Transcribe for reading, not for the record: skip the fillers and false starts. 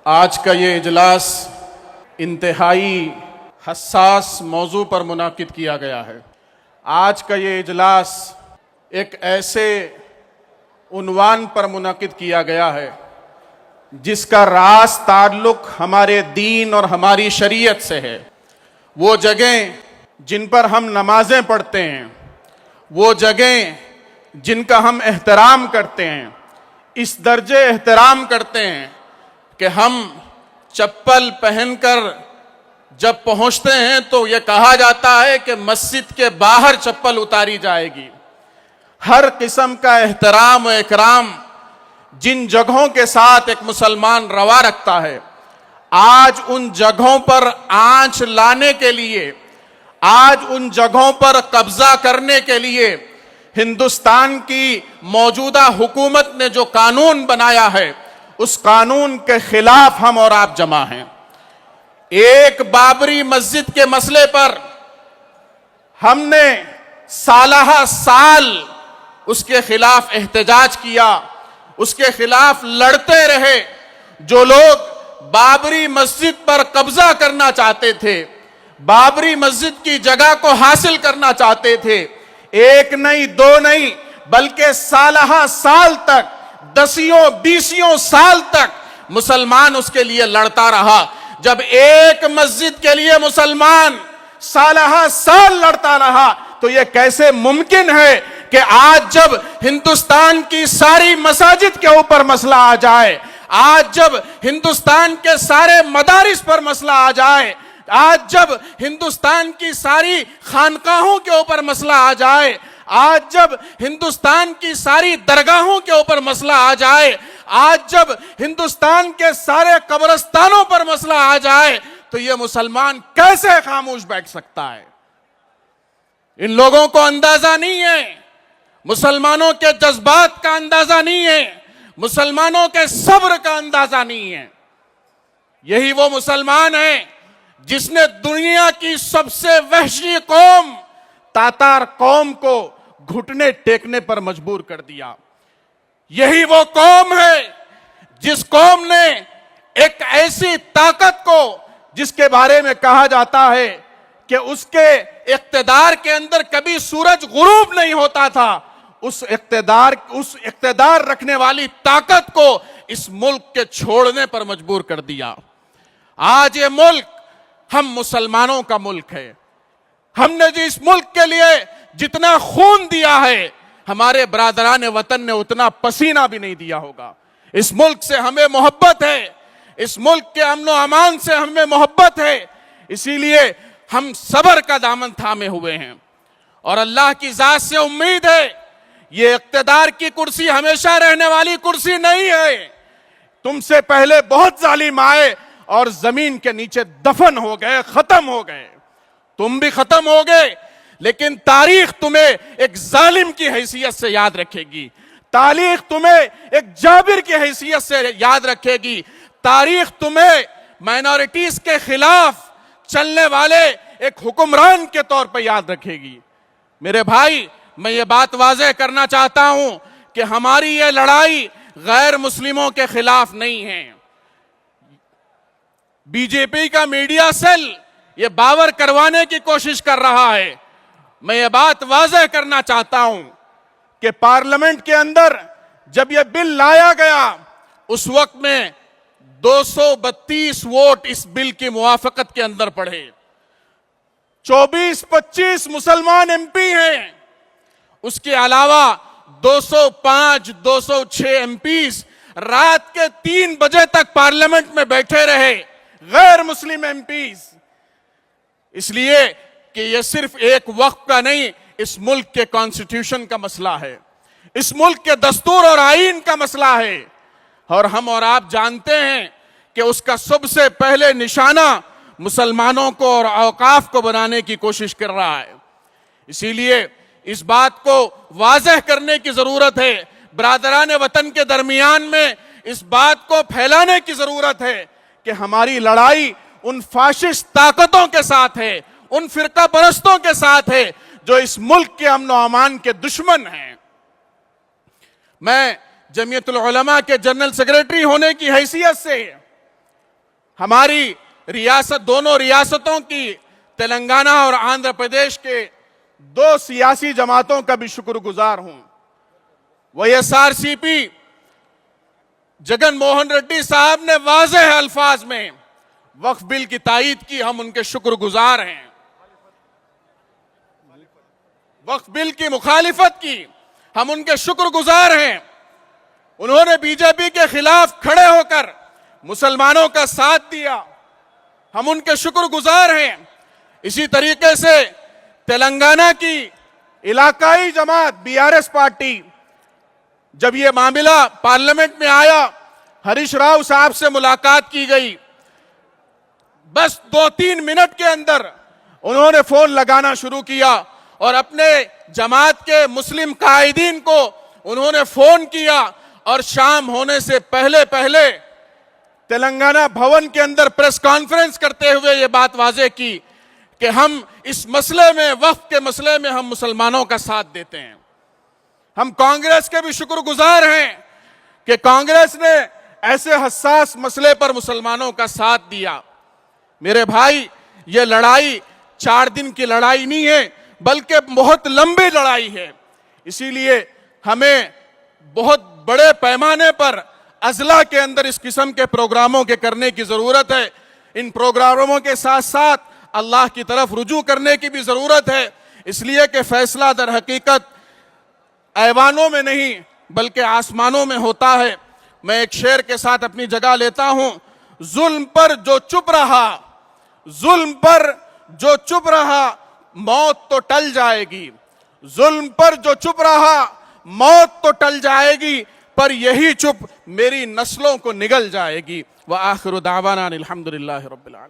आज का ये इजलास इंतहाई हसास मौजू पर मुनाकिद किया गया है। आज का ये इजलास एक ऐसे उन्वान पर मुनाकिद किया गया है जिसका रास ताल्लुक हमारे दीन और हमारी शरीयत से है। वो जगह जिन पर हम नमाजें पढ़ते हैं, वो जगह जिनका हम एहतराम करते हैं, इस दर्जे एहतराम करते हैं कि हम चप्पल पहनकर जब पहुंचते हैं तो यह कहा जाता है कि मस्जिद के बाहर चप्पल उतारी जाएगी। हर किस्म का एहतराम और इकराम जिन जगहों के साथ एक मुसलमान रवा रखता है, आज उन जगहों पर आंच लाने के लिए, आज उन जगहों पर कब्जा करने के लिए हिंदुस्तान की मौजूदा हुकूमत ने जो कानून बनाया है, उस कानून के खिलाफ हम और आप जमा हैं। एक बाबरी मस्जिद के मसले पर हमने सालहा साल उसके खिलाफ एहतजाज किया, उसके खिलाफ लड़ते रहे। जो लोग बाबरी मस्जिद पर कब्जा करना चाहते थे, बाबरी मस्जिद की जगह को हासिल करना चाहते थे, एक नहीं दो नहीं बल्कि सालहा साल तक, दसियों बीसियों साल तक मुसलमान उसके लिए लड़ता रहा। जब एक मस्जिद के लिए मुसलमान सालहा साल लड़ता रहा तो यह कैसे मुमकिन है कि आज जब हिंदुस्तान की सारी मसाजिद के ऊपर मसला आ जाए, आज जब हिंदुस्तान के सारे मदारिस पर मसला आ जाए, आज जब हिंदुस्तान की सारी खानकाहों के ऊपर मसला आ जाए, आज जब हिंदुस्तान की सारी दरगाहों के ऊपर मसला आ जाए, आज जब हिंदुस्तान के सारे कब्रिस्तानों पर मसला आ जाए, तो यह मुसलमान कैसे खामोश बैठ सकता है? इन लोगों को अंदाजा नहीं है, मुसलमानों के जज्बात का अंदाजा नहीं है, मुसलमानों के सब्र का अंदाजा नहीं है। यही वो मुसलमान है जिसने दुनिया की सबसे वहशी कौम तातार कौम को घुटने टेकने पर मजबूर कर दिया। यही वो कौम है जिस कौम ने एक ऐसी ताकत को, जिसके बारे में कहा जाता है कि उसके इख्तिदार के अंदर कभी सूरज गुरूब नहीं होता था, उस इख्तिदार रखने वाली ताकत को इस मुल्क के छोड़ने पर मजबूर कर दिया। आज ये मुल्क हम मुसलमानों का मुल्क है। हमने जो इस मुल्क के लिए जितना खून दिया है, हमारे बरादरान वतन ने उतना पसीना भी नहीं दिया होगा। इस मुल्क से हमें मोहब्बत है, इस मुल्क के अमन व अमान से हमें मोहब्बत है, इसीलिए हम सब्र का दामन थामे हुए हैं और अल्लाह की जात से उम्मीद है ये इख्तिदार की कुर्सी हमेशा रहने वाली कुर्सी नहीं है। तुमसे पहले बहुत जालिम आए और जमीन के नीचे दफन हो गए, खत्म हो गए, तुम भी खत्म हो गए, लेकिन तारीख तुम्हें एक जालिम की हैसियत से याद रखेगी, तारीख तुम्हें एक जाबिर की हैसियत से याद रखेगी, तारीख तुम्हें माइनॉरिटीज के खिलाफ चलने वाले एक हुक्मरान के तौर पर याद रखेगी। मेरे भाई, मैं ये बात वाज़ेह करना चाहता हूं कि हमारी ये लड़ाई गैर मुस्लिमों के खिलाफ नहीं है। बीजेपी का मीडिया सेल ये बावर करवाने की कोशिश कर रहा है। मैं ये बात वाज़ेह करना चाहता हूं कि पार्लियामेंट के अंदर जब यह बिल लाया गया, उस वक्त में 232 वोट इस बिल की मुवाफकत के अंदर पड़े। 24-25 मुसलमान एमपी हैं, उसके अलावा 205, 206 एमपीज रात के 3 बजे तक पार्लियामेंट में बैठे रहे, गैर मुस्लिम एमपीज। इसलिए कि यह सिर्फ एक वक्त का नहीं, इस मुल्क के कॉन्स्टिट्यूशन का मसला है, इस मुल्क के दस्तूर और आईन का मसला है, और हम और आप जानते हैं कि उसका सबसे पहले निशाना मुसलमानों को और औकाफ को बनाने की कोशिश कर रहा है। इसीलिए इस बात को वाज़ेह करने की जरूरत है, बरादरान वतन के दरमियान में इस बात को फैलाने की जरूरत है कि हमारी लड़ाई उन फाशिस्ट ताकतों के साथ है, उन फिरका परस्तों के साथ है जो इस मुल्क के अमन व अमान के दुश्मन हैं। मैं जमीयतुल उलमा के जनरल सेक्रेटरी होने की हैसियत से हमारी रियासत, दोनों रियासतों की, तेलंगाना और आंध्र प्रदेश के दो सियासी जमातों का भी शुक्रगुजार हूं। वाईएसआरसीपी जगन मोहन रेड्डी साहब ने वाज़ेह अल्फाज में वक्फ बिल की तायीद की, हम उनके शुक्रगुजार हैं। वक्फ बिल की मुखालिफत की, हम उनके शुक्रगुजार हैं। उन्होंने बीजेपी के खिलाफ खड़े होकर मुसलमानों का साथ दिया, हम उनके शुक्रगुजार हैं। इसी तरीके से तेलंगाना की इलाकाई जमात बीआरएस पार्टी, जब यह मामला पार्लियामेंट में आया, हरीश राव साहब से मुलाकात की गई, बस 2-3 मिनट के अंदर उन्होंने फोन लगाना शुरू किया और अपने जमात के मुस्लिम कायदीन को उन्होंने फोन किया और शाम होने से पहले पहले तेलंगाना भवन के अंदर प्रेस कॉन्फ्रेंस करते हुए ये बात वाजे की कि हम इस मसले में, वक्फ के मसले में हम मुसलमानों का साथ देते हैं। हम कांग्रेस के भी शुक्रगुजार हैं कि कांग्रेस ने ऐसे हसास मसले पर मुसलमानों का साथ दिया। मेरे भाई, ये लड़ाई 4 दिन की लड़ाई नहीं है, बल्कि बहुत लंबी लड़ाई है। इसीलिए हमें बहुत बड़े पैमाने पर अजला के अंदर इस किस्म के प्रोग्रामों के करने की जरूरत है। इन प्रोग्रामों के साथ साथ अल्लाह की तरफ रुजू करने की भी जरूरत है, इसलिए कि फैसला दर हकीकत ऐवानों में नहीं बल्कि आसमानों में होता है। मैं एक शेर के साथ अपनी जगह लेता हूं। जुल्म पर जो चुप रहा, जुल्म पर जो चुप रहा, मौत तो टल जाएगी। जुल्म पर जो चुप रहा, मौत तो टल जाएगी, पर यही चुप मेरी नस्लों को निगल जाएगी। व आखिरु दावाना अनिल हम्दुलिल्लाहि रब्बिल आलमीन।